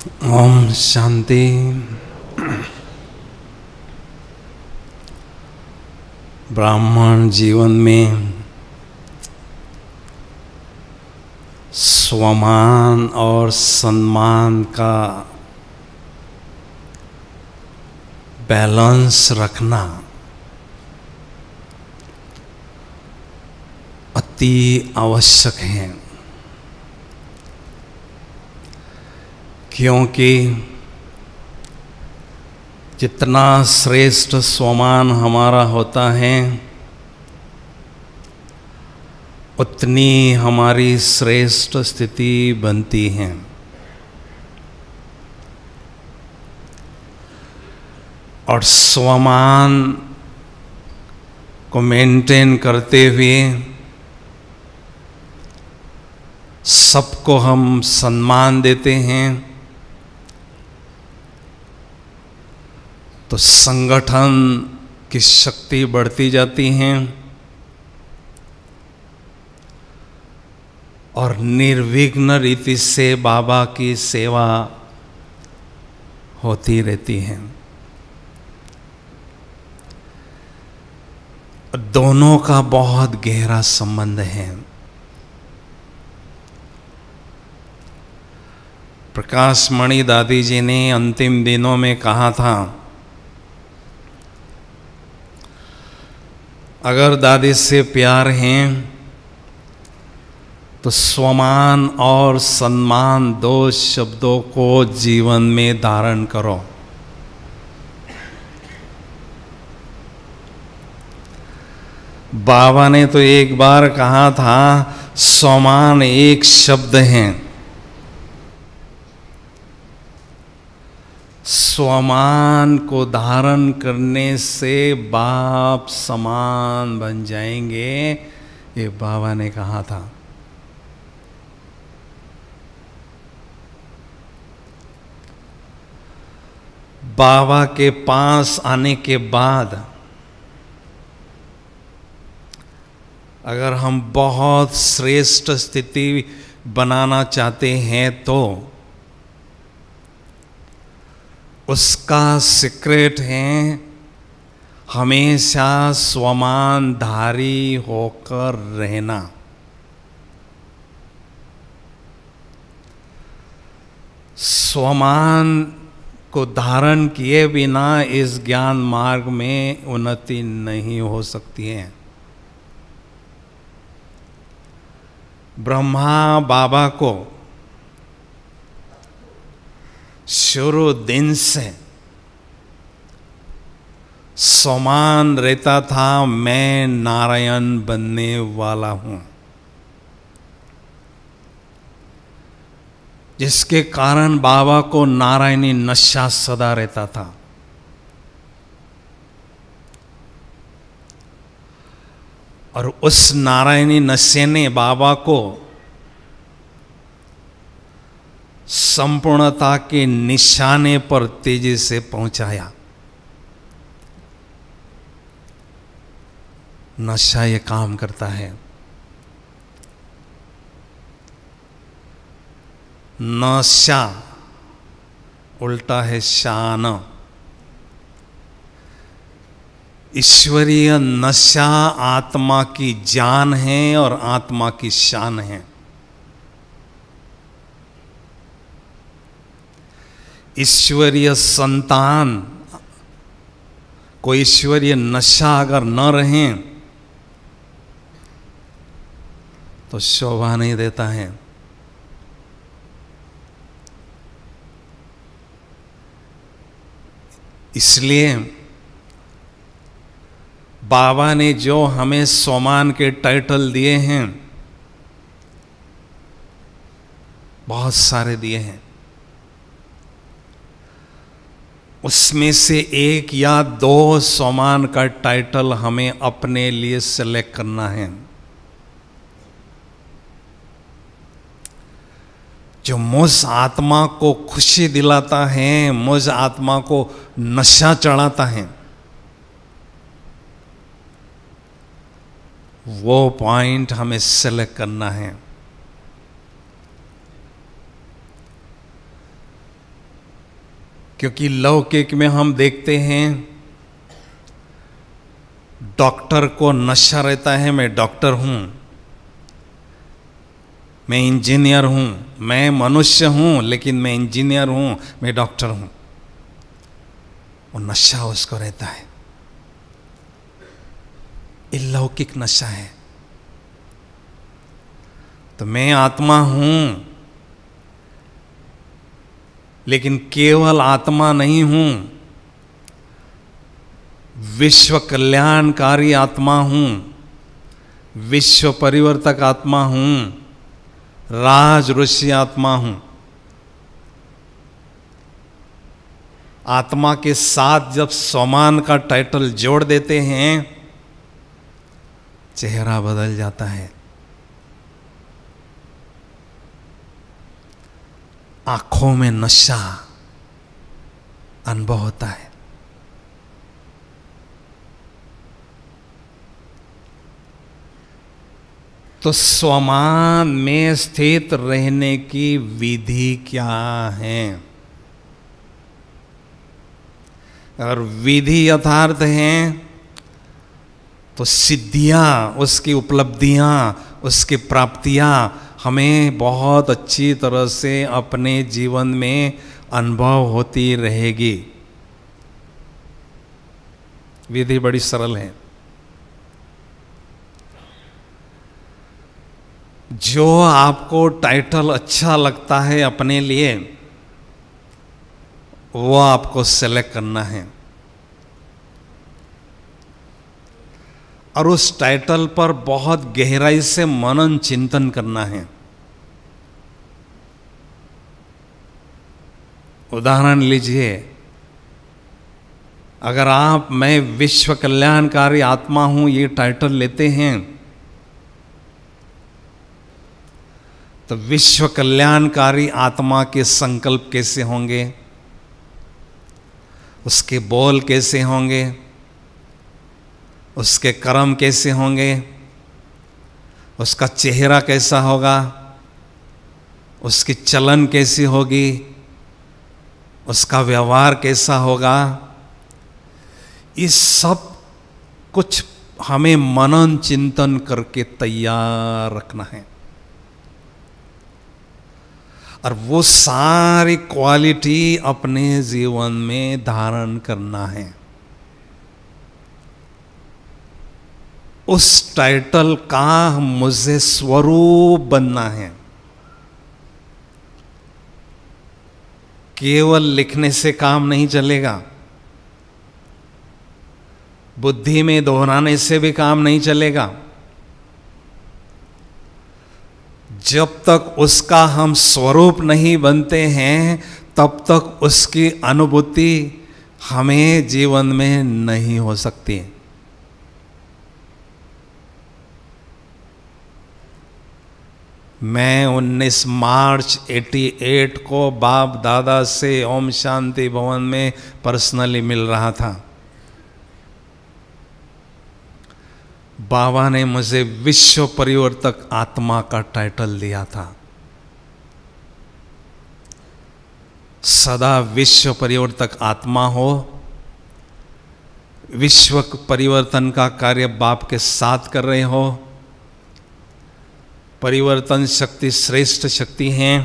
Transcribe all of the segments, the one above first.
ओम शांति। ब्राह्मण जीवन में स्वमान और सम्मान का बैलेंस रखना अति आवश्यक है, क्योंकि जितना श्रेष्ठ स्वमान हमारा होता है उतनी हमारी श्रेष्ठ स्थिति बनती है। और स्वमान को मेंटेन करते हुए सबको हम सम्मान देते हैं तो संगठन की शक्ति बढ़ती जाती है और निर्विघ्न रीति से बाबा की सेवा होती रहती है। दोनों का बहुत गहरा संबंध है। प्रकाश मणि दादी जी ने अंतिम दिनों में कहा था, अगर दादी से प्यार है तो स्वमान और सम्मान दो शब्दों को जीवन में धारण करो। बाबा ने तो एक बार कहा था, स्वमान एक शब्द है, स्वमान को धारण करने से बाप समान बन जाएंगे, ये बाबा ने कहा था। बाबा के पास आने के बाद अगर हम बहुत श्रेष्ठ स्थिति बनाना चाहते हैं तो उसका सीक्रेट है हमेशा स्वमानधारी होकर रहना। स्वमान को धारण किए बिना इस ज्ञान मार्ग में उन्नति नहीं हो सकती है। ब्रह्मा बाबा को शुरू दिन से स्वमान रहता था, मैं नारायण बनने वाला हूं, जिसके कारण बाबा को नारायणी नशा सदा रहता था। और उस नारायणी नशे ने बाबा को संपूर्णता के निशाने पर तेजी से पहुंचाया। नशा ये काम करता है। नशा उल्टा है शान। ईश्वरीय नशा आत्मा की जान है और आत्मा की शान है। ईश्वरीय संतान को ईश्वरीय नशा अगर न रहे तो शोभा नहीं देता है। इसलिए बाबा ने जो हमें स्वमान के टाइटल दिए हैं, बहुत सारे दिए हैं, उसमें से एक या दो स्वमान का टाइटल हमें अपने लिए सेलेक्ट करना है। जो मुझ आत्मा को खुशी दिलाता है, मुझ आत्मा को नशा चढ़ाता है, वो पॉइंट हमें सेलेक्ट करना है। क्योंकि लौकिक में हम देखते हैं डॉक्टर को नशा रहता है, मैं डॉक्टर हूं, मैं इंजीनियर हूं, मैं मनुष्य हूं लेकिन मैं इंजीनियर हूं, मैं डॉक्टर हूं। वो नशा उसको रहता है, ये लौकिक नशा है। तो मैं आत्मा हूं, लेकिन केवल आत्मा नहीं हूं, विश्व कल्याणकारी आत्मा हूं, विश्व परिवर्तक आत्मा हूं, राज ऋषि आत्मा हूं। आत्मा के साथ जब स्वमान का टाइटल जोड़ देते हैं, चेहरा बदल जाता है, आंखों में नशा अनुभव होता है। तो स्वमान में स्थित रहने की विधि क्या है? अगर विधि यथार्थ है तो सिद्धियां, उसकी उपलब्धियां, उसकी प्राप्तियां हमें बहुत अच्छी तरह से अपने जीवन में अनुभव होती रहेगी। विधि बड़ी सरल है। जो आपको टाइटल अच्छा लगता है अपने लिए, वो आपको सेलेक्ट करना है और उस टाइटल पर बहुत गहराई से मनन चिंतन करना है। उदाहरण लीजिए, अगर आप मैं विश्व कल्याणकारी आत्मा हूं ये टाइटल लेते हैं, तो विश्व कल्याणकारी आत्मा के संकल्प कैसे होंगे, उसके बोल कैसे होंगे, उसके कर्म कैसे होंगे, उसका चेहरा कैसा होगा, उसकी चलन कैसी होगी, उसका व्यवहार कैसा होगा, इस सब कुछ हमें मनन चिंतन करके तैयार रखना है। और वो सारी क्वालिटी अपने जीवन में धारण करना है। उस टाइटल का मुझे स्वरूप बनना है। केवल लिखने से काम नहीं चलेगा, बुद्धि में दोहराने से भी काम नहीं चलेगा। जब तक उसका हम स्वरूप नहीं बनते हैं, तब तक उसकी अनुभूति हमें जीवन में नहीं हो सकती। मैं 19 मार्च 88 को बाप दादा से ओम शांति भवन में पर्सनली मिल रहा था। बाबा ने मुझे विश्व परिवर्तक आत्मा का टाइटल दिया था। सदा विश्व परिवर्तक आत्मा हो, विश्व परिवर्तन का कार्य बाप के साथ कर रहे हो। परिवर्तन शक्ति श्रेष्ठ शक्ति है।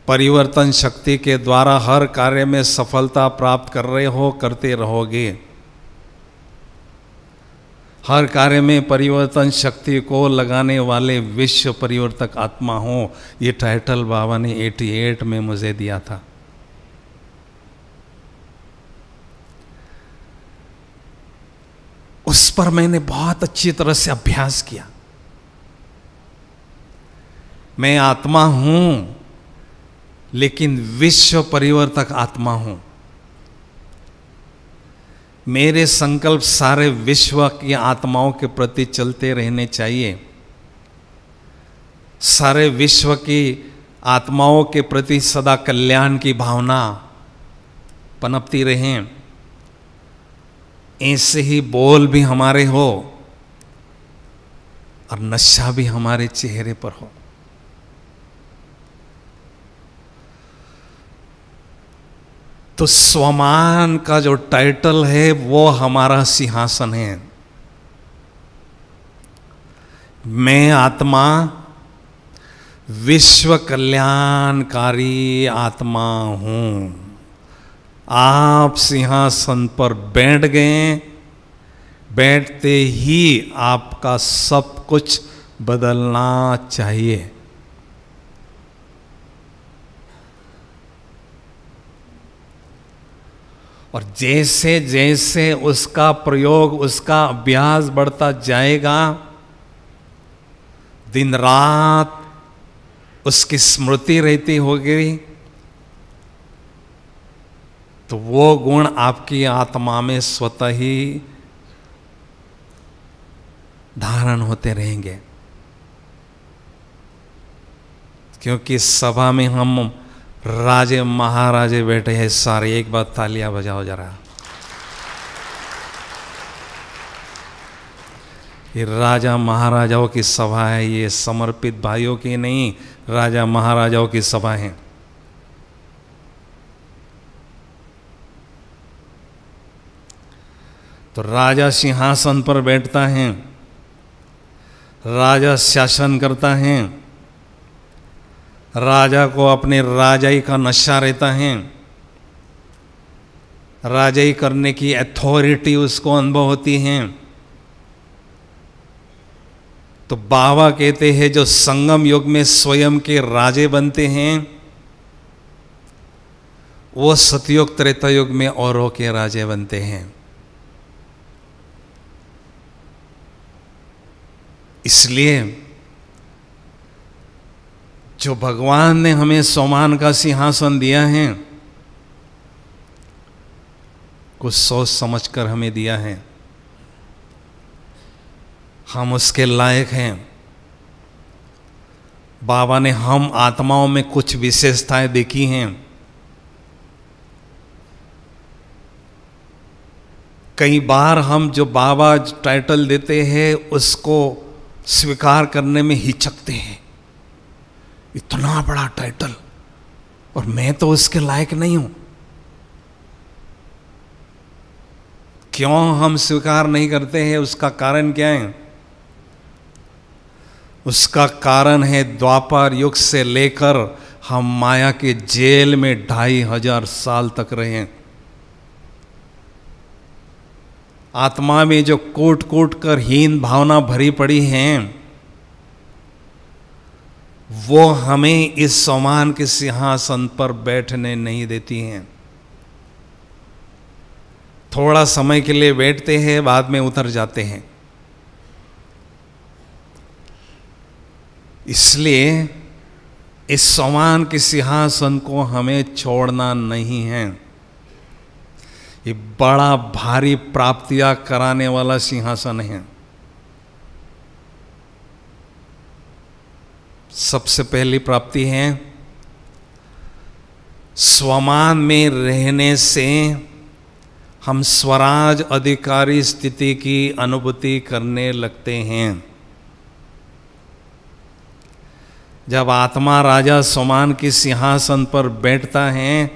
परिवर्तन शक्ति के द्वारा हर कार्य में सफलता प्राप्त कर रहे हो, करते रहोगे। हर कार्य में परिवर्तन शक्ति को लगाने वाले विश्व परिवर्तक आत्मा हो, ये टाइटल बाबा ने 88 में मुझे दिया था। उस पर मैंने बहुत अच्छी तरह से अभ्यास किया। मैं आत्मा हूं, लेकिन विश्व परिवर्तक आत्मा हूं। मेरे संकल्प सारे विश्व की आत्माओं के प्रति चलते रहने चाहिए। सारे विश्व की आत्माओं के प्रति सदा कल्याण की भावना पनपती रहे। ऐसे ही बोल भी हमारे हो और नशा भी हमारे चेहरे पर हो। तो स्वमान का जो टाइटल है वो हमारा सिंहासन है। मैं आत्मा विश्व कल्याणकारी आत्मा हूं। आप सिंहासन पर बैठ गए, बैठते ही आपका सब कुछ बदलना चाहिए। और जैसे जैसे उसका प्रयोग, उसका अभ्यास बढ़ता जाएगा, दिन रात उसकी स्मृति रहती होगी, तो वो गुण आपकी आत्मा में स्वतः ही धारण होते रहेंगे। क्योंकि सभा में हम राजे महाराजे बैठे हैं सारे, एक बार तालियां बजाओ जरा। ये राजा महाराजाओं की सभा है, ये समर्पित भाइयों की नहीं, राजा महाराजाओं की सभा है। तो राजा सिंहासन पर बैठता है, राजा शासन करता है, राजा को अपने राजाई का नशा रहता है, राजाई करने की अथॉरिटी उसको अनुभव होती है। तो बाबा कहते हैं जो संगम युग में स्वयं के राजे बनते हैं, वो सतयुग त्रेता युग में औरों के राजे बनते हैं। इसलिए जो भगवान ने हमें स्वमान का सिंहासन दिया है, कुछ सोच समझकर हमें दिया है। हम उसके लायक हैं। बाबा ने हम आत्माओं में कुछ विशेषताएं देखी हैं। कई बार हम जो बाबा टाइटल देते हैं उसको स्वीकार करने में हिचकते हैं। इतना बड़ा टाइटल, और मैं तो उसके लायक नहीं हूं। क्यों हम स्वीकार नहीं करते हैं? उसका कारण क्या है? उसका कारण है द्वापर युग से लेकर हम माया के जेल में 2500 साल तक रहे हैं। आत्मा में जो कूट कूट कर हीन भावना भरी पड़ी हैं, वो हमें इस स्वमान के सिंहासन पर बैठने नहीं देती हैं। थोड़ा समय के लिए बैठते हैं, बाद में उतर जाते हैं। इसलिए इस स्वमान के सिंहासन को हमें छोड़ना नहीं है। ये बड़ा भारी प्राप्तियां कराने वाला सिंहासन है। सबसे पहली प्राप्ति है, स्वमान में रहने से हम स्वराज अधिकारी स्थिति की अनुभूति करने लगते हैं। जब आत्मा राजा स्वमान के सिंहासन पर बैठता है,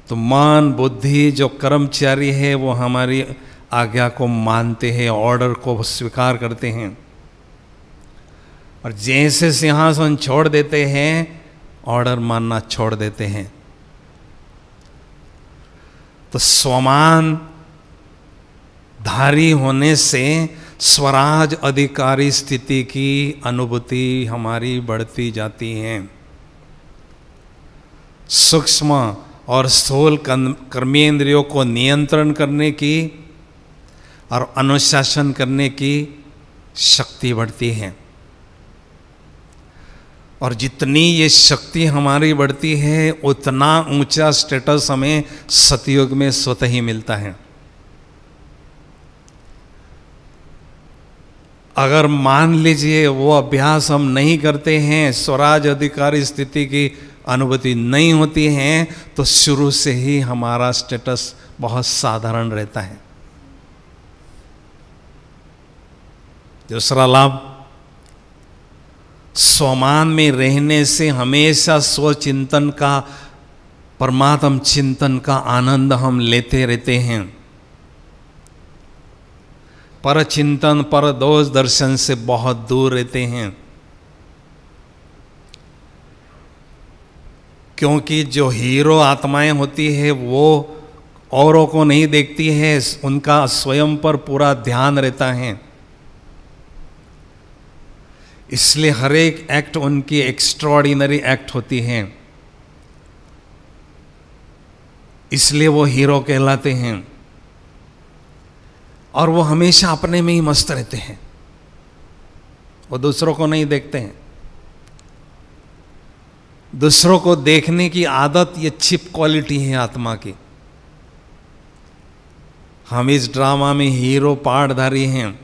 तो मन बुद्धि जो कर्मचारी है वो हमारी आज्ञा को मानते हैं, ऑर्डर को स्वीकार करते हैं। और जैसे सिंहासन छोड़ देते हैं, ऑर्डर मानना छोड़ देते हैं। तो स्वमान धारी होने से स्वराज अधिकारी स्थिति की अनुभूति हमारी बढ़ती जाती है। सूक्ष्म और स्थूल कर्मेंद्रियों को नियंत्रण करने की और अनुशासन करने की शक्ति बढ़ती है। और जितनी ये शक्ति हमारी बढ़ती है, उतना ऊंचा स्टेटस हमें सतयुग में स्वतः ही मिलता है। अगर मान लीजिए वो अभ्यास हम नहीं करते हैं, स्वराज अधिकारी स्थिति की अनुभूति नहीं होती है, तो शुरू से ही हमारा स्टेटस बहुत साधारण रहता है। दूसरा लाभ, स्वमान में रहने से हमेशा स्वचिंतन का परमात्म चिंतन का आनंद हम लेते रहते हैं। पर चिंतन पर दोष दर्शन से बहुत दूर रहते हैं, क्योंकि जो हीरो आत्माएं होती है वो औरों को नहीं देखती है, उनका स्वयं पर पूरा ध्यान रहता है। इसलिए हर एक एक्ट उनकी एक्स्ट्राऑर्डिनरी एक्ट होती है, इसलिए वो हीरो कहलाते हैं। और वो हमेशा अपने में ही मस्त रहते हैं, वो दूसरों को नहीं देखते हैं। दूसरों को देखने की आदत ये छिप क्वालिटी है आत्मा की। हम इस ड्रामा में हीरो पार्टधारी हैं,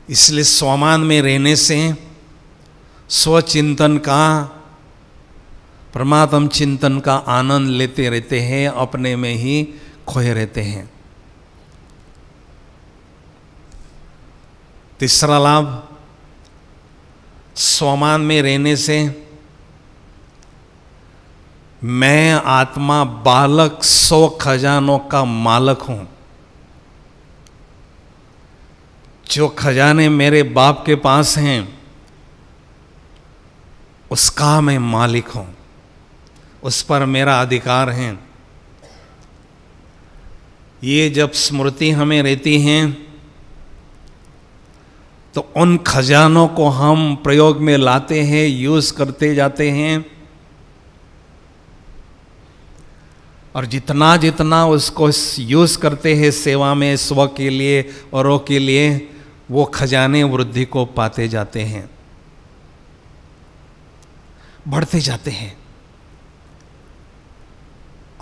इसलिए स्वमान में रहने से, स्वचिंतन का, परमात्म चिंतन का आनंद लेते रहते हैं, अपने में ही खोए रहते हैं। तीसरा लाभ, स्वमान में रहने से मैं आत्मा बालक 100 खजानों का मालक हूं। जो खजाने मेरे बाप के पास हैं उसका मैं मालिक हूं, उस पर मेरा अधिकार है। ये जब स्मृति हमें रहती है तो उन खजानों को हम प्रयोग में लाते हैं, यूज करते जाते हैं, और जितना जितना उसको यूज करते हैं सेवा में, स्व के लिए, औरों के लिए, वो खजाने वृद्धि को पाते जाते हैं, बढ़ते जाते हैं।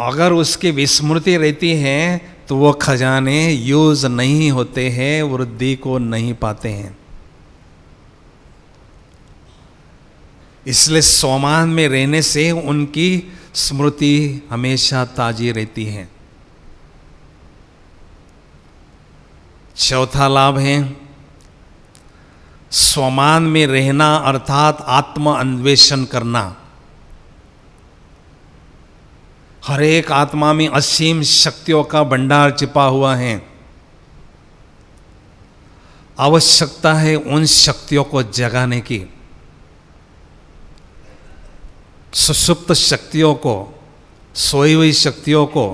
अगर उसकी विस्मृति रहती है तो वो खजाने यूज नहीं होते हैं, वृद्धि को नहीं पाते हैं। इसलिए स्वमान में रहने से उनकी स्मृति हमेशा ताजी रहती है। चौथा लाभ है स्वमान में रहना, अर्थात आत्म अन्वेषण करना। हर एक आत्मा में असीम शक्तियों का भंडार छिपा हुआ है। आवश्यकता है उन शक्तियों को जगाने की, सुषुप्त शक्तियों को, सोई हुई शक्तियों को,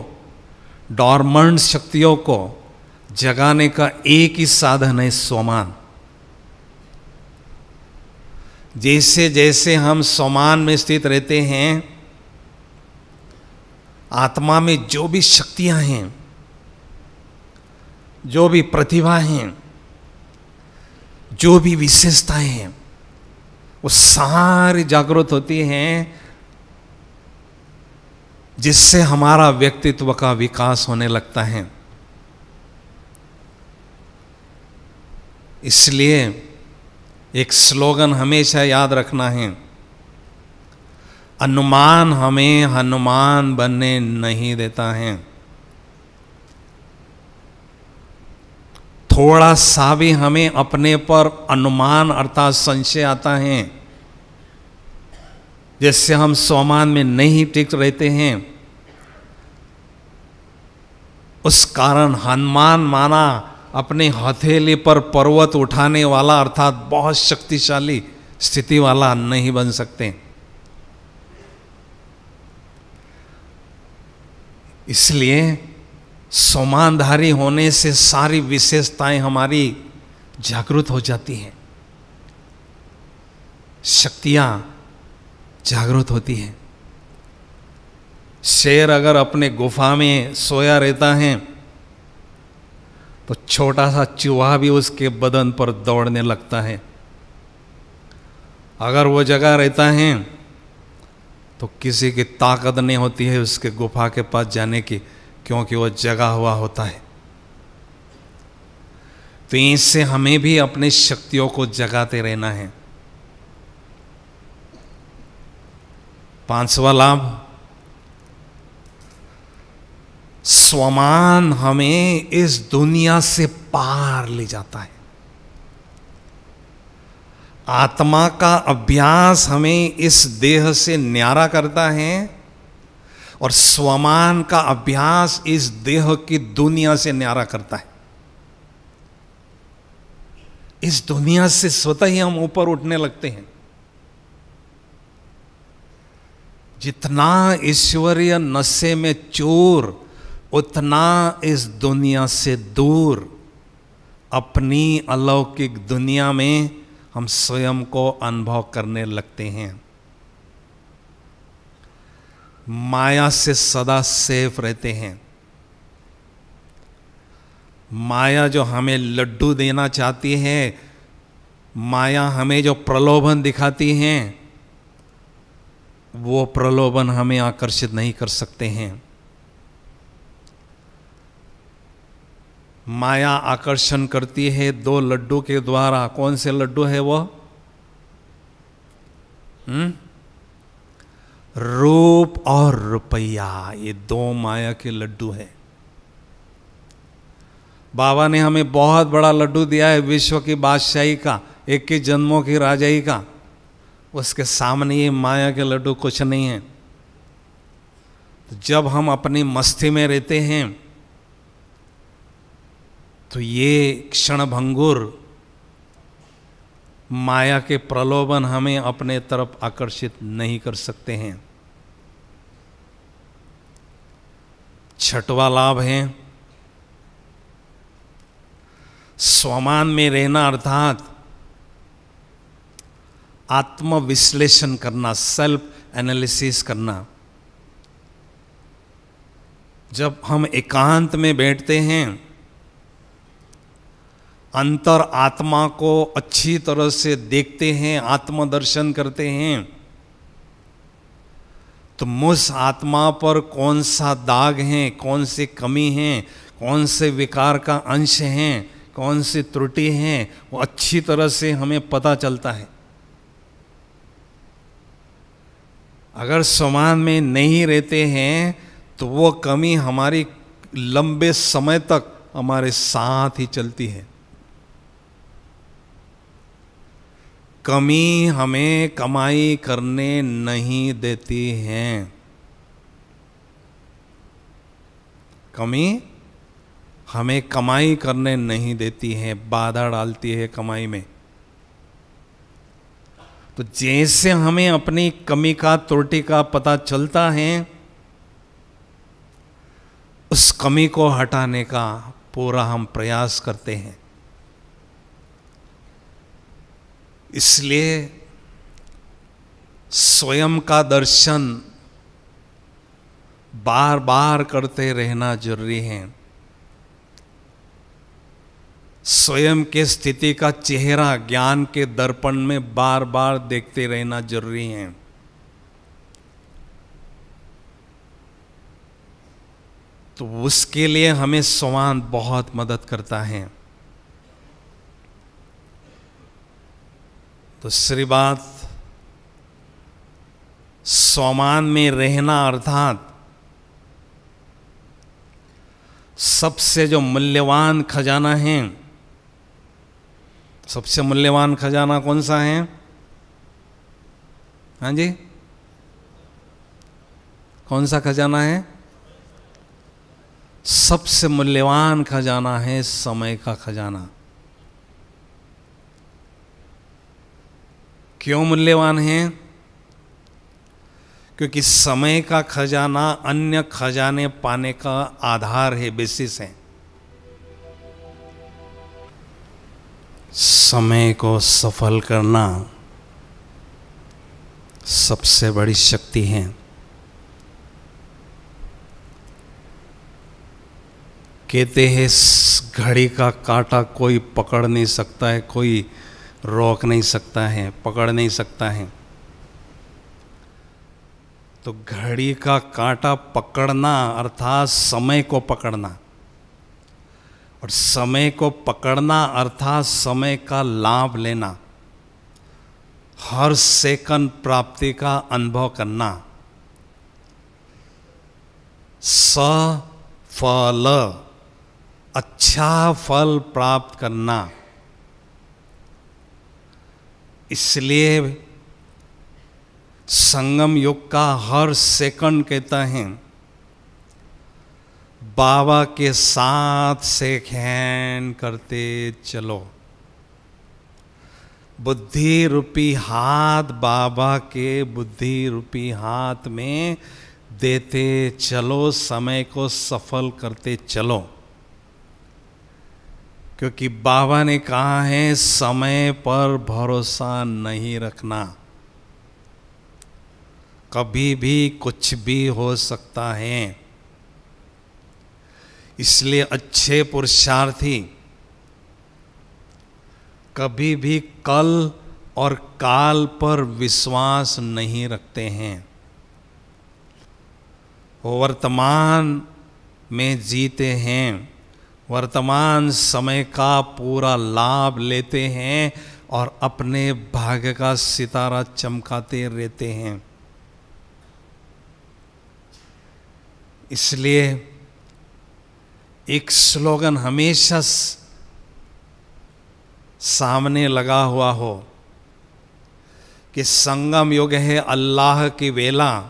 डॉर्मेंट शक्तियों को जगाने का एक ही साधन है स्वमान। जैसे जैसे हम स्वमान में स्थित रहते हैं, आत्मा में जो भी शक्तियां हैं, जो भी प्रतिभा हैं, जो भी विशेषताएं हैं, वो सारी जागृत होती हैं, जिससे हमारा व्यक्तित्व का विकास होने लगता है। इसलिए एक स्लोगन हमेशा याद रखना है, अनुमान हमें हनुमान बनने नहीं देता है। थोड़ा सा भी हमें अपने पर अनुमान अर्थात संशय आता है, जैसे हम स्वमान में नहीं टिक रहते हैं, उस कारण हनुमान माना अपने हथेली पर पर्वत उठाने वाला अर्थात बहुत शक्तिशाली स्थिति वाला नहीं बन सकते। इसलिए स्वमानधारी होने से सारी विशेषताएं हमारी जागृत हो जाती हैं, शक्तियां जागृत होती हैं। शेर अगर अपने गुफा में सोया रहता है तो छोटा सा चूहा भी उसके बदन पर दौड़ने लगता है। अगर वो जगह रहता है तो किसी की ताकत नहीं होती है उसके गुफा के पास जाने की, क्योंकि वो जगा हुआ होता है। तो इससे हमें भी अपनी शक्तियों को जगाते रहना है। पांचवा लाभ, स्वमान हमें इस दुनिया से पार ले जाता है। आत्मा का अभ्यास हमें इस देह से न्यारा करता है और स्वमान का अभ्यास इस देह की दुनिया से न्यारा करता है। इस दुनिया से स्वतः ही हम ऊपर उठने लगते हैं। जितना ईश्वरीय नशे में चूर, उतना इस दुनिया से दूर, अपनी अलौकिक दुनिया में हम स्वयं को अनुभव करने लगते हैं। माया से सदा सेफ रहते हैं। माया जो हमें लड्डू देना चाहती है, माया हमें जो प्रलोभन दिखाती है, वो प्रलोभन हमें आकर्षित नहीं कर सकते हैं। माया आकर्षण करती है दो लड्डू के द्वारा। कौन से लड्डू है वो? रूप और रुपया, ये दो माया के लड्डू है। बाबा ने हमें बहुत बड़ा लड्डू दिया है, विश्व की बादशाही का, 21 जन्मों की राजाई का। उसके सामने ये माया के लड्डू कुछ नहीं है। तो जब हम अपनी मस्ती में रहते हैं तो ये क्षणभंगुर माया के प्रलोभन हमें अपने तरफ आकर्षित नहीं कर सकते हैं। छठवां लाभ है स्वमान में रहना, अर्थात आत्मविश्लेषण करना, सेल्फ एनालिसिस करना। जब हम एकांत में बैठते हैं, अंतर आत्मा को अच्छी तरह से देखते हैं, आत्मदर्शन करते हैं, तो मुझ आत्मा पर कौन सा दाग है, कौन सी कमी है, कौन से विकार का अंश हैं, कौन सी त्रुटि हैं, वो अच्छी तरह से हमें पता चलता है। अगर स्वमान में नहीं रहते हैं तो वो कमी हमारी लंबे समय तक हमारे साथ ही चलती है। कमी हमें कमाई करने नहीं देती है। कमी हमें कमाई करने नहीं देती है, बाधा डालती है कमाई में। तो जैसे हमें अपनी कमी का, त्रुटि का पता चलता है, उस कमी को हटाने का पूरा हम प्रयास करते हैं। इसलिए स्वयं का दर्शन बार बार करते रहना जरूरी है। स्वयं के स्थिति का चेहरा ज्ञान के दर्पण में बार बार देखते रहना जरूरी है। तो उसके लिए हमें स्वमान बहुत मदद करता है। दूसरी बात, स्वमान में रहना अर्थात सबसे जो मूल्यवान खजाना है, सबसे मूल्यवान खजाना कौन सा है? हाँ जी, कौन सा खजाना है? सबसे मूल्यवान खजाना है समय का खजाना। क्यों मूल्यवान है? क्योंकि समय का खजाना अन्य खजाने पाने का आधार है, बेसिस है। समय को सफल करना सबसे बड़ी शक्ति है। कहते हैं घड़ी का कांटा कोई पकड़ नहीं सकता है, कोई रोक नहीं सकता है, पकड़ नहीं सकता है। तो घड़ी का कांटा पकड़ना अर्थात समय को पकड़ना, और समय को पकड़ना अर्थात समय का लाभ लेना, हर सेकंड प्राप्ति का अनुभव करना, सफल, अच्छा फल प्राप्त करना। इसलिए संगम युग का हर सेकंड कहता है बाबा के साथ शेक हैंड करते चलो। बुद्धि रूपी हाथ बाबा के बुद्धि रूपी हाथ में देते चलो, समय को सफल करते चलो। क्योंकि बाबा ने कहा है समय पर भरोसा नहीं रखना, कभी भी कुछ भी हो सकता है। इसलिए अच्छे पुरुषार्थी कभी भी कल और काल पर विश्वास नहीं रखते हैं, वो वर्तमान में जीते हैं, वर्तमान समय का पूरा लाभ लेते हैं और अपने भाग्य का सितारा चमकाते रहते हैं। इसलिए एक स्लोगन हमेशा सामने लगा हुआ हो कि संगम युग है अल्लाह की वेला,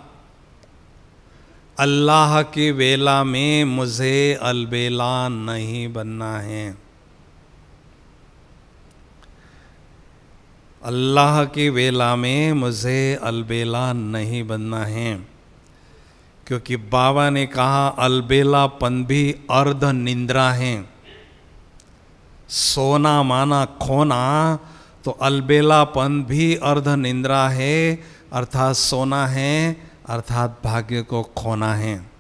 अल्लाह की वेला में मुझे अलबेला नहीं बनना है। अल्लाह की वेला में मुझे अलबेला नहीं बनना है। क्योंकि बाबा ने कहा अलबेलापन भी अर्ध निंद्रा है। सोना माना खोना, तो अलबेलापन भी अर्ध निंद्रा है, अर्थात सोना है, अर्थात भाग्य को खोना है।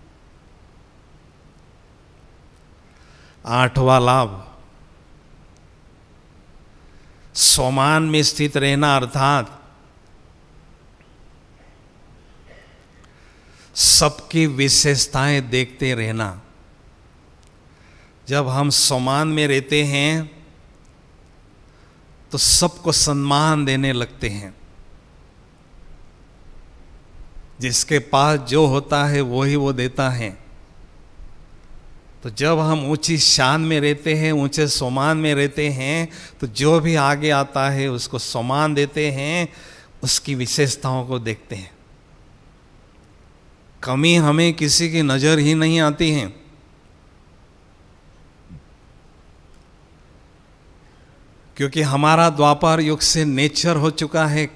8वां लाभ सोमान में स्थित रहना, अर्थात सबकी विशेषताएं देखते रहना। जब हम सोमान में रहते हैं तो सबको सम्मान देने लगते हैं। जिसके पास जो होता है वो ही वो देता है। तो जब हम ऊंची शान में रहते हैं, ऊंचे सोमान में रहते हैं, तो जो भी आगे आता है उसको सम्मान देते हैं, उसकी विशेषताओं को देखते हैं। कमी हमें किसी की नजर ही नहीं आती है। क्योंकि हमारा द्वापर युग से नेचर हो चुका है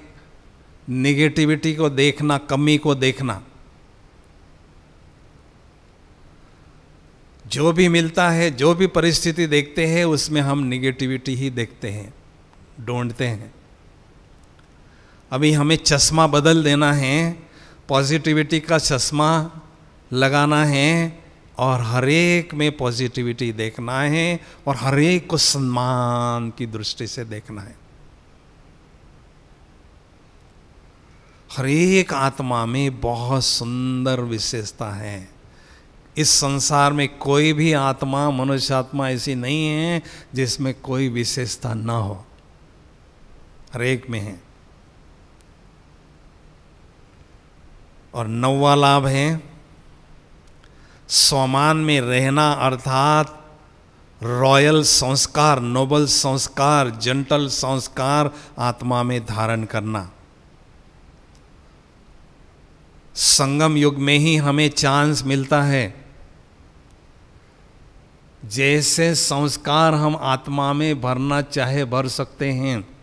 निगेटिविटी को देखना, कमी को देखना। जो भी मिलता है, जो भी परिस्थिति देखते हैं, उसमें हम निगेटिविटी ही देखते हैं, ढूंढते हैं। अभी हमें चश्मा बदल देना है, पॉजिटिविटी का चश्मा लगाना है और हर एक में पॉजिटिविटी देखना है और हर एक को सम्मान की दृष्टि से देखना है। हर एक आत्मा में बहुत सुंदर विशेषता है। इस संसार में कोई भी आत्मा, मनुष्य आत्मा ऐसी नहीं है जिसमें कोई विशेषता ना हो, हर एक में है। और 9वां लाभ है स्वमान में रहना, अर्थात रॉयल संस्कार, नोबल संस्कार, जेंटल संस्कार आत्मा में धारण करना। संगम युग में ही हमें चांस मिलता है। जैसे संस्कार हम आत्मा में भरना चाहे भर सकते हैं।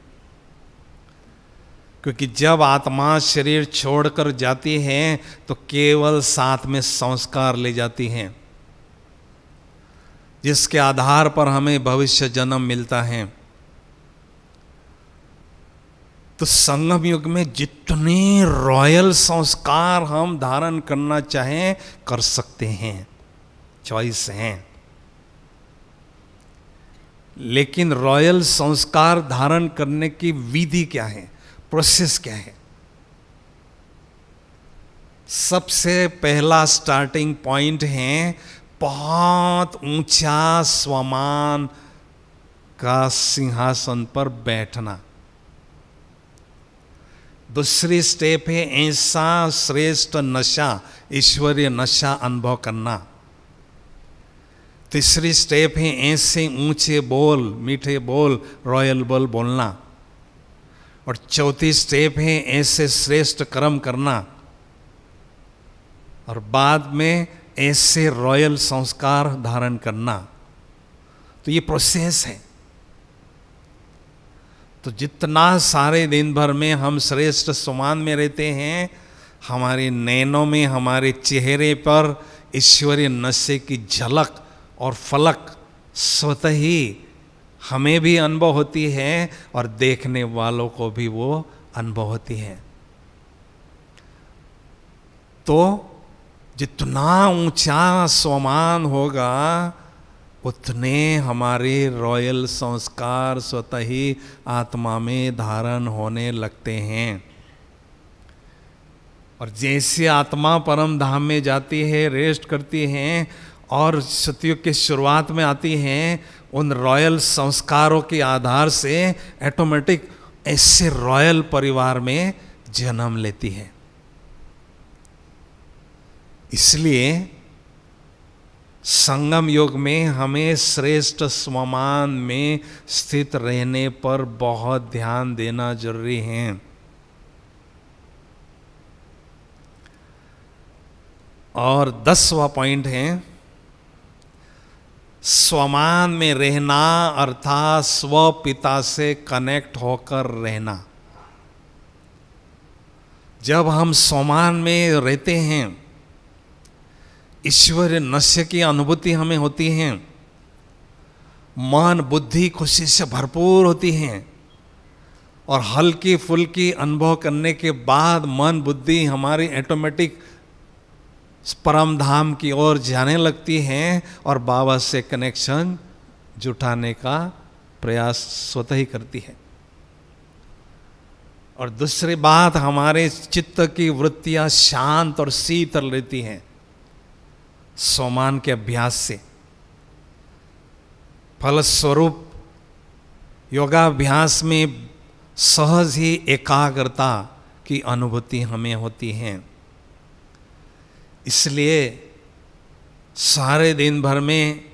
क्योंकि जब आत्मा शरीर छोड़कर जाती है तो केवल साथ में संस्कार ले जाती हैं, जिसके आधार पर हमें भविष्य जन्म मिलता है। तो संगम युग में जितने रॉयल संस्कार हम धारण करना चाहें कर सकते हैं, चॉइस है। लेकिन रॉयल संस्कार धारण करने की विधि क्या है, प्रोसेस क्या है? सबसे पहला स्टार्टिंग पॉइंट है बहुत ऊंचा स्वमान का सिंहासन पर बैठना। दूसरी स्टेप है ऐसा श्रेष्ठ नशा, ईश्वरीय नशा अनुभव करना। तीसरी स्टेप है ऐसे ऊंचे बोल, मीठे बोल, रॉयल बोल बोलना। और चौथी स्टेप है ऐसे श्रेष्ठ कर्म करना, और बाद में ऐसे रॉयल संस्कार धारण करना। तो ये प्रोसेस है। तो जितना सारे दिन भर में हम श्रेष्ठ सुमान में रहते हैं, हमारे नैनों में, हमारे चेहरे पर ईश्वरीय नशे की झलक और फलक स्वतः ही हमें भी अनुभव होती है और देखने वालों को भी वो अनुभव होती है। तो जितना ऊंचा स्वमान होगा उतने हमारे रॉयल संस्कार स्वतः ही आत्मा में धारण होने लगते हैं। और जैसे आत्मा परम धाम में जाती है, रेस्ट करती हैं और सतयुग की शुरुआत में आती हैं, उन रॉयल संस्कारों के आधार से ऑटोमेटिक ऐसे रॉयल परिवार में जन्म लेती है। इसलिए संगम योग में हमें श्रेष्ठ स्वमान में स्थित रहने पर बहुत ध्यान देना जरूरी है। और 10वां पॉइंट है स्वमान में रहना, अर्थात स्व पिता से कनेक्ट होकर रहना। जब हम स्वमान में रहते हैं, ईश्वरीय नशे की अनुभूति हमें होती है, मन बुद्धि खुशी से भरपूर होती हैं, और हल्की फुल्की अनुभव करने के बाद मन बुद्धि हमारी ऑटोमेटिक परम धाम की ओर जाने लगती हैं और बाबा से कनेक्शन जुटाने का प्रयास स्वतः ही करती है। और दूसरी बात, हमारे चित्त की वृत्तियां शांत और शीतल रहती हैं स्वमान के अभ्यास से। फलस्वरूप योगाभ्यास में सहज ही एकाग्रता की अनुभूति हमें होती है। इसलिए सारे दिन भर में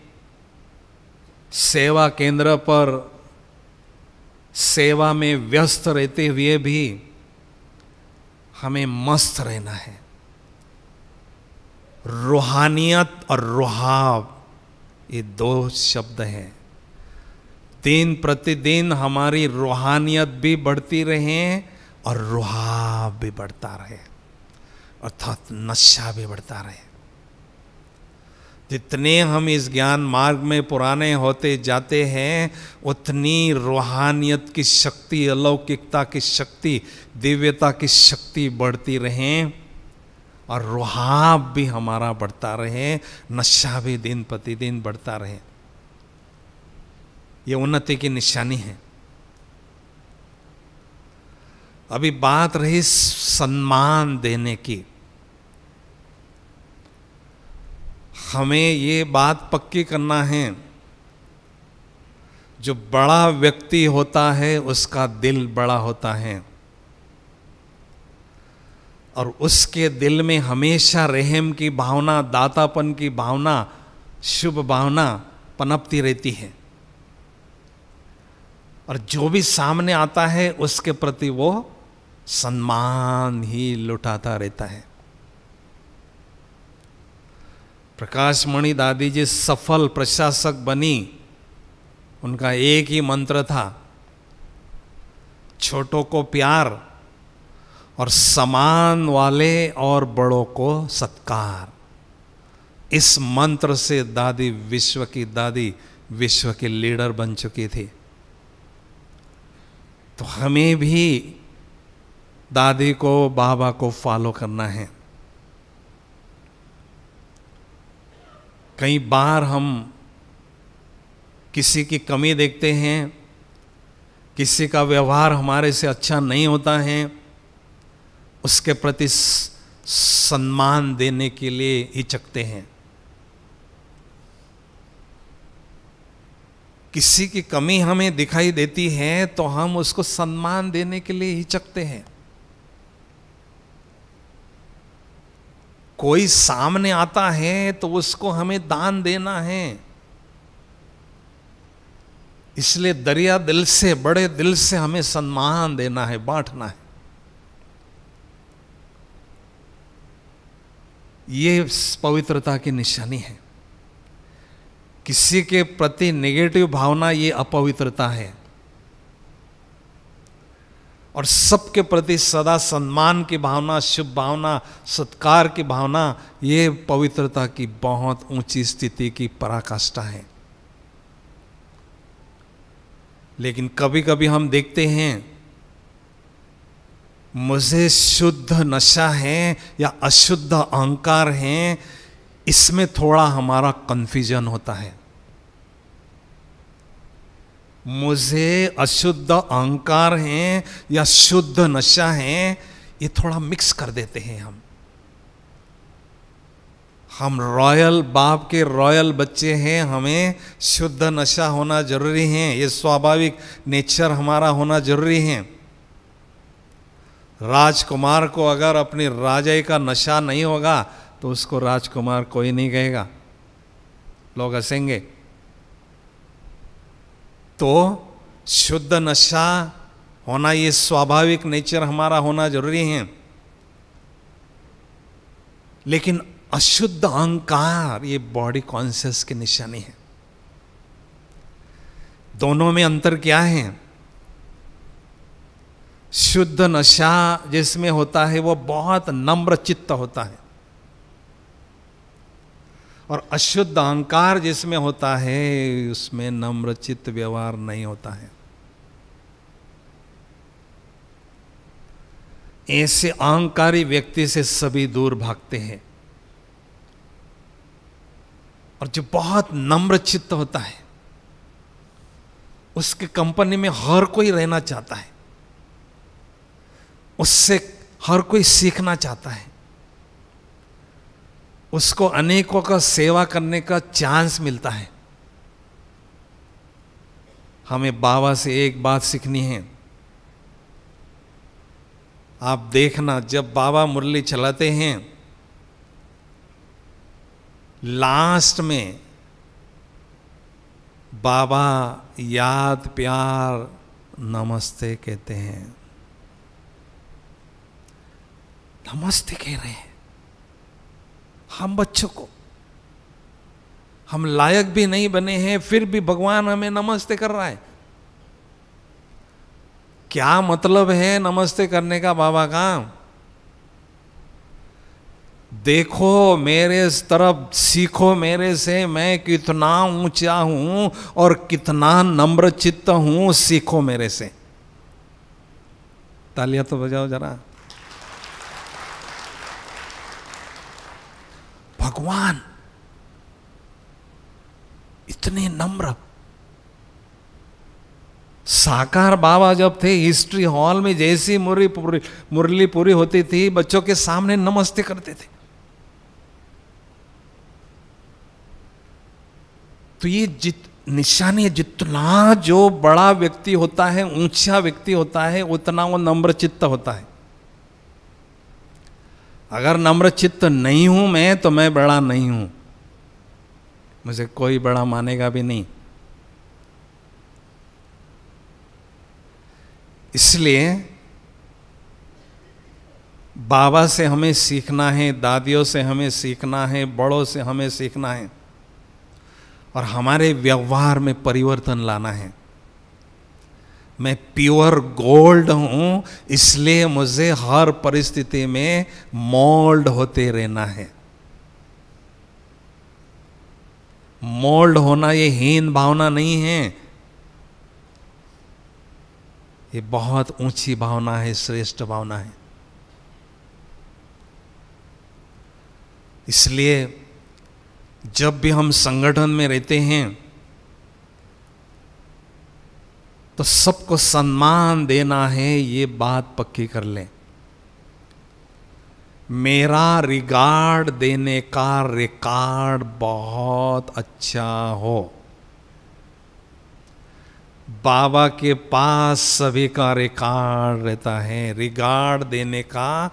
सेवा केंद्र पर सेवा में व्यस्त रहते हुए भी हमें मस्त रहना है। रूहानियत और रुहाब, ये 2 शब्द हैं। दिन प्रतिदिन हमारी रूहानियत भी बढ़ती रहे और रुहाब भी बढ़ता रहे, अर्थात नशा भी बढ़ता रहे। जितने हम इस ज्ञान मार्ग में पुराने होते जाते हैं, उतनी रूहानियत की शक्ति, अलौकिकता की शक्ति, दिव्यता की शक्ति बढ़ती रहे और रुहाब भी हमारा बढ़ता रहे, नशा भी दिन प्रतिदिन बढ़ता रहे। ये उन्नति की निशानी है। अभी बात रही सम्मान देने की। हमें ये बात पक्की करना है, जो बड़ा व्यक्ति होता है उसका दिल बड़ा होता है और उसके दिल में हमेशा रहम की भावना, दातापन की भावना, शुभ भावना पनपती रहती है। और जो भी सामने आता है उसके प्रति वो सम्मान ही लुटाता रहता है। प्रकाश मणि दादी जी सफल प्रशासक बनी, उनका एक ही मंत्र था, छोटों को प्यार और समान वाले और बड़ों को सत्कार। इस मंत्र से दादी विश्व की दादी, विश्व की लीडर बन चुकी थी। तो हमें भी दादी को, बाबा को फॉलो करना है। कई बार हम किसी की कमी देखते हैं, किसी का व्यवहार हमारे से अच्छा नहीं होता है, उसके प्रति सम्मान देने के लिए हिचकते हैं। किसी की कमी हमें दिखाई देती है तो हम उसको सम्मान देने के लिए हिचकते हैं। कोई सामने आता है तो उसको हमें दान देना है। इसलिए दरिया दिल से, बड़े दिल से हमें सम्मान देना है, बांटना है। ये पवित्रता की निशानी है। किसी के प्रति नेगेटिव भावना ये अपवित्रता है, और सबके प्रति सदा सम्मान की भावना, शुभ भावना, सत्कार की भावना, ये पवित्रता की बहुत ऊंची स्थिति की पराकाष्ठा है। लेकिन कभी कभी हम देखते हैं मुझे शुद्ध नशा है या अशुद्ध अहंकार है, इसमें थोड़ा हमारा कंफ्यूजन होता है। मुझे अशुद्ध अहंकार है या शुद्ध नशा है, ये थोड़ा मिक्स कर देते हैं हम रॉयल बाप के रॉयल बच्चे हैं, हमें शुद्ध नशा होना जरूरी है, ये स्वाभाविक नेचर हमारा होना जरूरी है। राजकुमार को अगर अपनी राजाई का नशा नहीं होगा तो उसको राजकुमार कोई नहीं कहेगा, लोग हंसेंगे। तो शुद्ध नशा होना, ये स्वाभाविक नेचर हमारा होना जरूरी है। लेकिन अशुद्ध अहंकार, ये बॉडी कॉन्शियस की निशानी है। दोनों में अंतर क्या है? शुद्ध नशा जिसमें होता है वो बहुत नम्र चित्त होता है, और अशुद्ध अहंकार जिसमें होता है उसमें नम्र चित्त व्यवहार नहीं होता है। ऐसे अहंकारी व्यक्ति से सभी दूर भागते हैं, और जो बहुत नम्र चित्त होता है उसके कंपनी में हर कोई रहना चाहता है, उससे हर कोई सीखना चाहता है, उसको अनेकों का सेवा करने का चांस मिलता है। हमें बाबा से एक बात सीखनी है। आप देखना, जब बाबा मुरली चलाते हैं, लास्ट में बाबा याद प्यार नमस्ते कहते हैं। नमस्ते कह रहे हैं हम बच्चों को। हम लायक भी नहीं बने हैं, फिर भी भगवान हमें नमस्ते कर रहा है। क्या मतलब है नमस्ते करने का बाबा का? देखो मेरे तरफ, सीखो मेरे से, मैं कितना ऊंचा हूं और कितना नम्र चित्त हूं, सीखो मेरे से। तालियां तो बजाओ जरा। भगवान इतने नम्र। साकार बाबा जब थे, हिस्ट्री हॉल में जैसी मुरली पूरी होती थी, बच्चों के सामने नमस्ते करते थे। तो ये निशानी है, जितना जो बड़ा व्यक्ति होता है, ऊंचा व्यक्ति होता है, उतना वो नम्र चित्त होता है। अगर नम्र चित्त नहीं हूं मैं, तो मैं बड़ा नहीं हूं, मुझे कोई बड़ा मानेगा भी नहीं। इसलिए बाबा से हमें सीखना है, दादियों से हमें सीखना है, बड़ों से हमें सीखना है, और हमारे व्यवहार में परिवर्तन लाना है। मैं प्योर गोल्ड हूं, इसलिए मुझे हर परिस्थिति में मोल्ड होते रहना है। मोल्ड होना ये हीन भावना नहीं है, ये बहुत ऊंची भावना है, श्रेष्ठ भावना है। इसलिए जब भी हम संगठन में रहते हैं तो सबको सम्मान देना है, ये बात पक्की कर लें। मेरा रिगार्ड देने का रिकॉर्ड बहुत अच्छा हो। बाबा के पास सभी का रिकॉर्ड रहता है, रिगार्ड देने का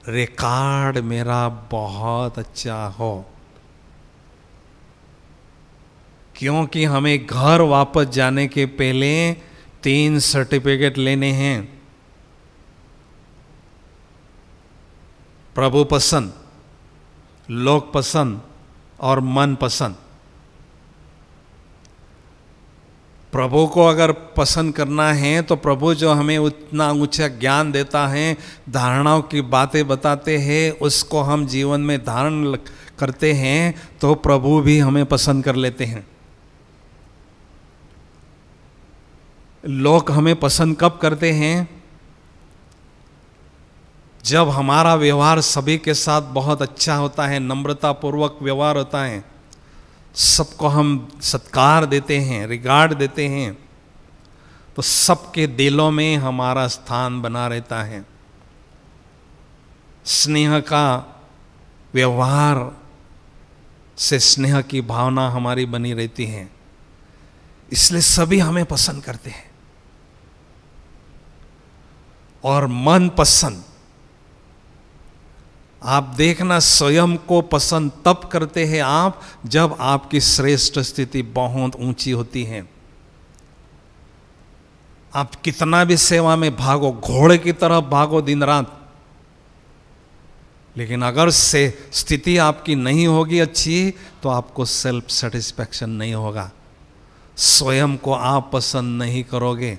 रिकॉर्ड मेरा बहुत अच्छा हो। क्योंकि हमें घर वापस जाने के पहले 3 सर्टिफिकेट लेने हैं। प्रभु पसंद, लोक पसंद और मन पसंद। प्रभु को अगर पसंद करना है तो प्रभु जो हमें उतना ऊंचा ज्ञान देता है, धारणाओं की बातें बताते हैं, उसको हम जीवन में धारण करते हैं तो प्रभु भी हमें पसंद कर लेते हैं। लोग हमें पसंद कब करते हैं? जब हमारा व्यवहार सभी के साथ बहुत अच्छा होता है, नम्रता पूर्वक व्यवहार होता है, सबको हम सत्कार देते हैं, रिगार्ड देते हैं, तो सबके दिलों में हमारा स्थान बना रहता है। स्नेह का व्यवहार से स्नेह की भावना हमारी बनी रहती है, इसलिए सभी हमें पसंद करते हैं। और मन पसंद, आप देखना, स्वयं को पसंद तब करते हैं आप जब आपकी श्रेष्ठ स्थिति बहुत ऊंची होती है। आप कितना भी सेवा में भागो, घोड़े की तरह भागो दिन रात, लेकिन अगर से स्थिति आपकी नहीं होगी अच्छी तो आपको सेल्फ सेटिस्फैक्शन नहीं होगा, स्वयं को आप पसंद नहीं करोगे।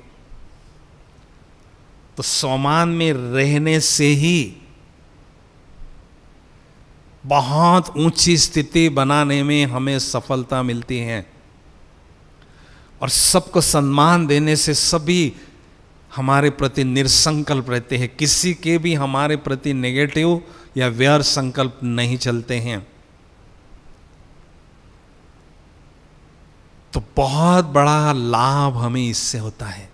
तो सम्मान में रहने से ही बहुत ऊंची स्थिति बनाने में हमें सफलता मिलती है। और सबको सम्मान देने से सभी हमारे प्रति निरसंकल्प रहते हैं, किसी के भी हमारे प्रति नेगेटिव या व्यर्थ संकल्प नहीं चलते हैं। तो बहुत बड़ा लाभ हमें इससे होता है।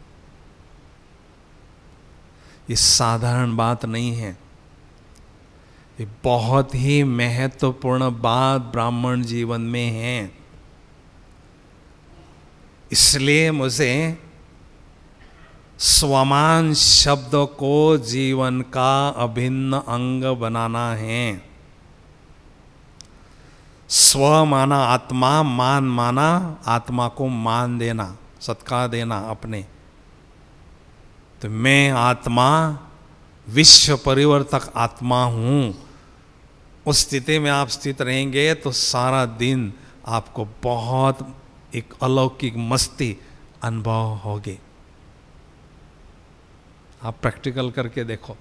ये साधारण बात नहीं है, ये बहुत ही महत्वपूर्ण बात ब्राह्मण जीवन में है। इसलिए मुझे स्वमान शब्द को जीवन का अभिन्न अंग बनाना है। स्व माना आत्मा, मान माना आत्मा को मान देना, सत्कार देना अपने। तो मैं आत्मा, विश्व परिवर्तक आत्मा हूं। उस स्थिति में आप स्थित रहेंगे तो सारा दिन आपको बहुत एक अलौकिक मस्ती अनुभव होगी। आप प्रैक्टिकल करके देखो।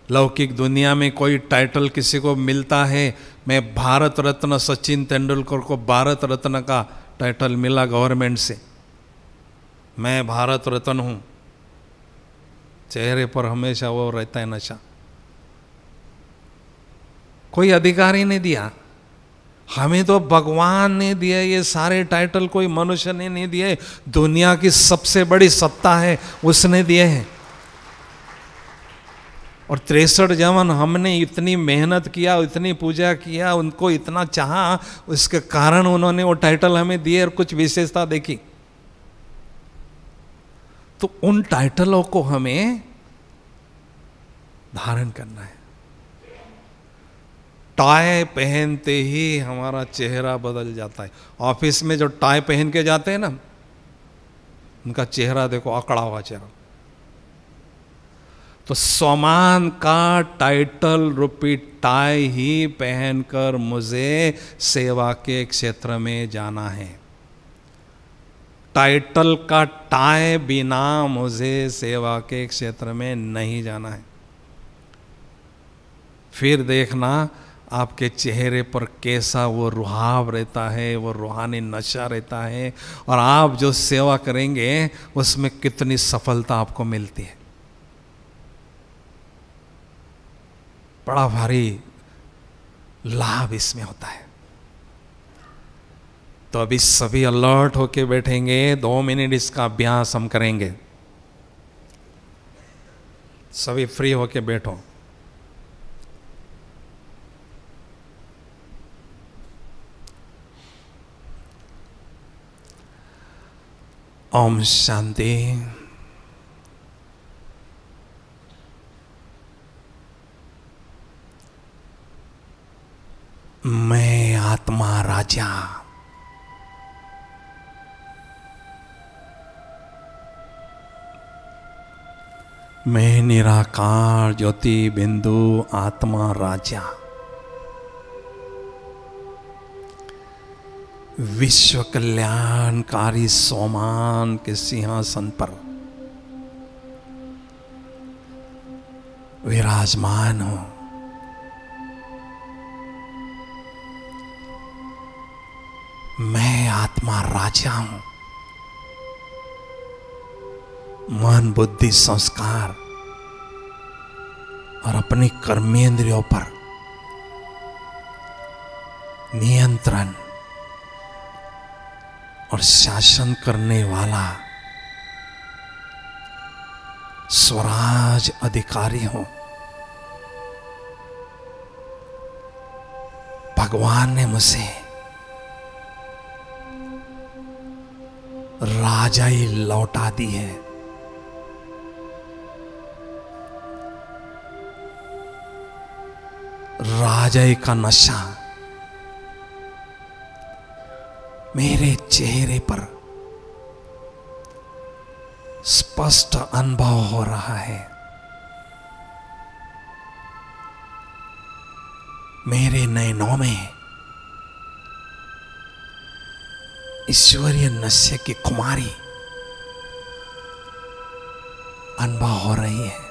लौकिक दुनिया में कोई टाइटल किसी को मिलता है, मैं भारत रत्न, सचिन तेंदुलकर को भारत रत्न का टाइटल मिला गवर्नमेंट से, मैं भारत रत्न हूं, चेहरे पर हमेशा वो रहता है नशा। कोई अधिकारी ने दिया, हमें तो भगवान ने दिया ये सारे टाइटल, कोई मनुष्य ने नहीं दिए, दुनिया की सबसे बड़ी सत्ता है उसने दिए हैं। और 63 जवान हमने इतनी मेहनत किया, इतनी पूजा किया, उनको इतना चाहा, उसके कारण उन्होंने वो टाइटल हमें दिए और कुछ विशेषता देखी। तो उन टाइटलों को हमें धारण करना है। टाई पहनते ही हमारा चेहरा बदल जाता है। ऑफिस में जो टाई पहन के जाते हैं ना, उनका चेहरा देखो, अकड़ा हुआ चेहरा। तो सम्मान का टाइटल रूपी टाई ही पहनकर मुझे सेवा के क्षेत्र में जाना है। टाइटल का टाई बिना मुझे सेवा के क्षेत्र में नहीं जाना है। फिर देखना आपके चेहरे पर कैसा वो रुहाव रहता है, वो रूहानी नशा रहता है, और आप जो सेवा करेंगे उसमें कितनी सफलता आपको मिलती है। बड़ा भारी लाभ इसमें होता है। तो अभी सभी अलर्ट होके बैठेंगे, 2 मिनट इसका अभ्यास हम करेंगे। सभी फ्री होके बैठो। ओम शांति। मैं आत्मा राजा, मैं निराकार ज्योति बिंदु आत्मा राजा, विश्व कल्याणकारी सोमान के सिंहासन पर विराजमान हूं। मैं आत्मा राजा हूं। मन बुद्धि संस्कार और अपनी कर्मेंद्रियों पर नियंत्रण और शासन करने वाला स्वराज अधिकारी हूं। भगवान ने मुझे राजाई लौटा दी है। राजाई का नशा मेरे चेहरे पर स्पष्ट अनुभव हो रहा है। मेरे नयनों में ईश्वरीय नशे की कुमारी अनुभव हो रही है।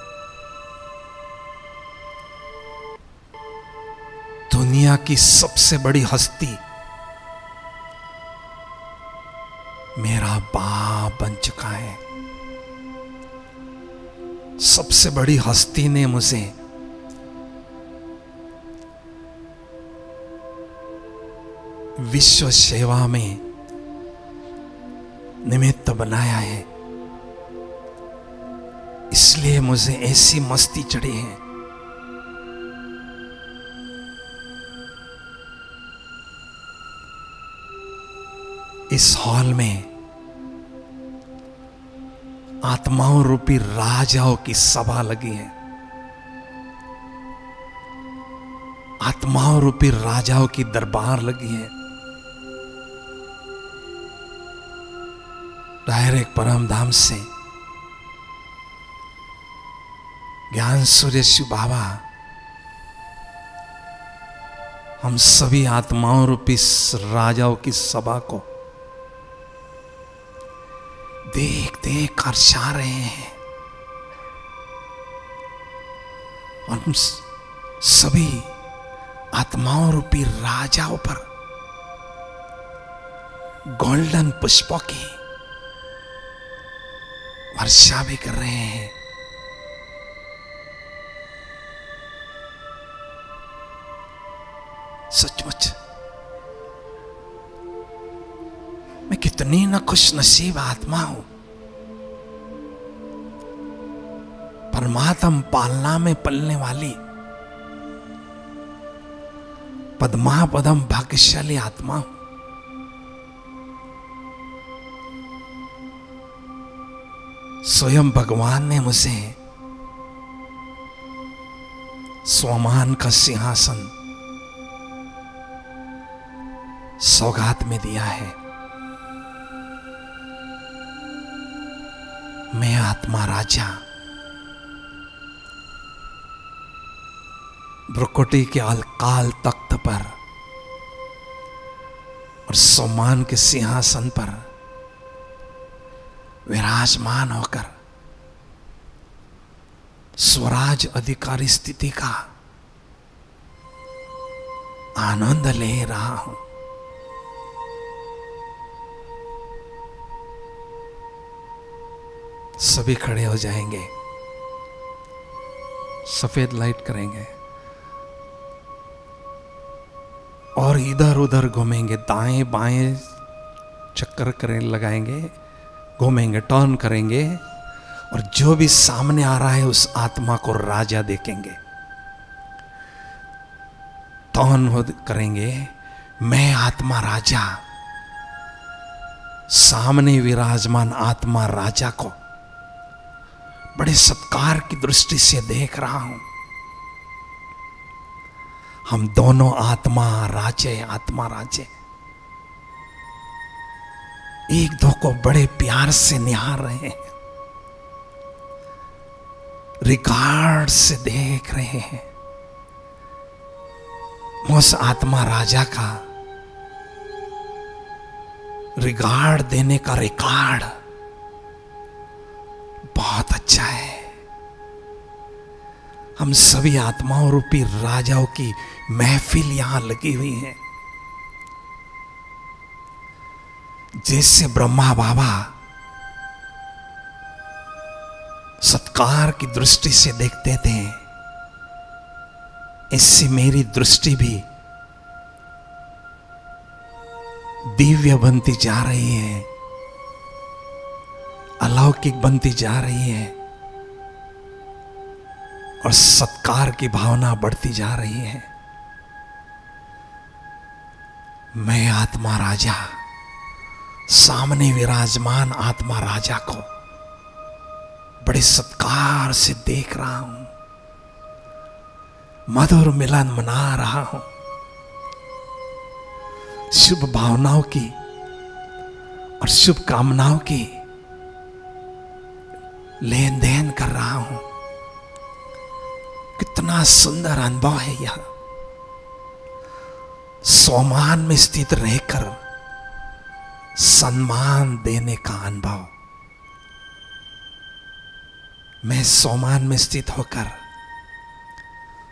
दुनिया की सबसे बड़ी हस्ती मेरा बाप बन चुका है। सबसे बड़ी हस्ती ने मुझे विश्व सेवा में निमित्त बनाया है। इसलिए मुझे ऐसी मस्ती चढ़ी है। इस हॉल में आत्माओं रूपी राजाओं की सभा लगी है। आत्माओं रूपी राजाओं की दरबार लगी है। डायरेक्ट परम धाम से ज्ञान सूर्य शिव बाबा हम सभी आत्माओं रूपी राजाओं की सभा को देख देख कर जा रहे हैं। और हम सभी आत्माओं रूपी राजाओं पर गोल्डन पुष्पों की वर्षा भी कर रहे हैं। सचमुच मैं कितनी न खुश नसीब आत्मा हूं। परमात्म पालना में पलने वाली पद्मा पदम भाग्यशाली आत्मा हूं। स्वयं भगवान ने मुझे स्वमान का सिंहासन सौगात में दिया है। मैं आत्मा राजा ब्रकोटी के काल तख्त पर और सम्मान के सिंहासन पर विराजमान होकर स्वराज अधिकारी स्थिति का आनंद ले रहा हूं। सभी खड़े हो जाएंगे, सफेद लाइट करेंगे और इधर उधर घूमेंगे, दाएं बाएं चक्कर करें लगाएंगे, घूमेंगे, टर्न करेंगे और जो भी सामने आ रहा है उस आत्मा को राजा देखेंगे। टर्न करेंगे, मैं आत्मा राजा सामने विराजमान आत्मा राजा को बड़े सत्कार की दृष्टि से देख रहा हूं। हम दोनों आत्मा राजे एक दो को बड़े प्यार से निहार रहे हैं। रिगार्ड से देख रहे हैं। उस आत्मा राजा का रिगार्ड देने का रिकॉर्ड बहुत अच्छा है। हम सभी आत्माओं रूपी राजाओं की महफिल यहां लगी हुई है। जैसे ब्रह्मा बाबा सत्कार की दृष्टि से देखते थे, इससे मेरी दृष्टि भी दिव्य बनती जा रही है, अलौकिक बनती जा रही है और सत्कार की भावना बढ़ती जा रही है। मैं आत्मा राजा, सामने विराजमान आत्मा राजा को बड़े सत्कार से देख रहा हूं, मधुर मिलन मना रहा हूं, शुभ भावनाओं की और शुभ कामनाओं की लेन देन कर रहा हूं। कितना सुंदर अनुभव है यह। सम्मान में स्थित रहकर सम्मान देने का अनुभव। मैं सम्मान में स्थित होकर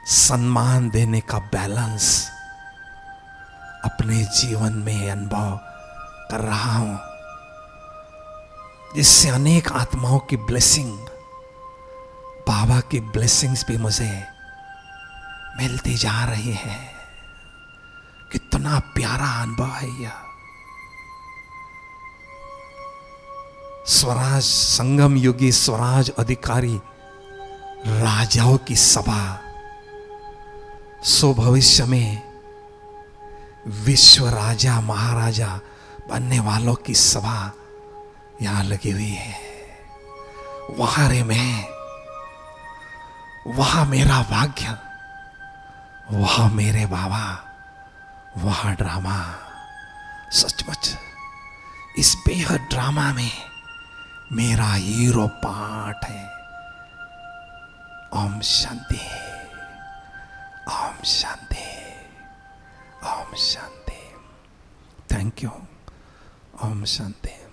सम्मान देने का बैलेंस अपने जीवन में अनुभव कर रहा हूं, जिससे अनेक आत्माओं की ब्लेसिंग, बाबा की ब्लेसिंग्स भी मुझे मिलती जा रही है। कितना प्यारा अनुभव है यह। स्वराज संगम युगी स्वराज अधिकारी राजाओं की सभा, सो भविष्य में विश्व राजा महाराजा बनने वालों की सभा यहां लगी हुई है। वहां रे मैं, वहां मेरा भाग्य, वहां मेरे बाबा, वहां ड्रामा। सचमुच इस बेहद ड्रामा में मेरा हीरो पार्ट है। ओम शांति, ओम शांति, ओम शांति। Thank you. ओम शांति।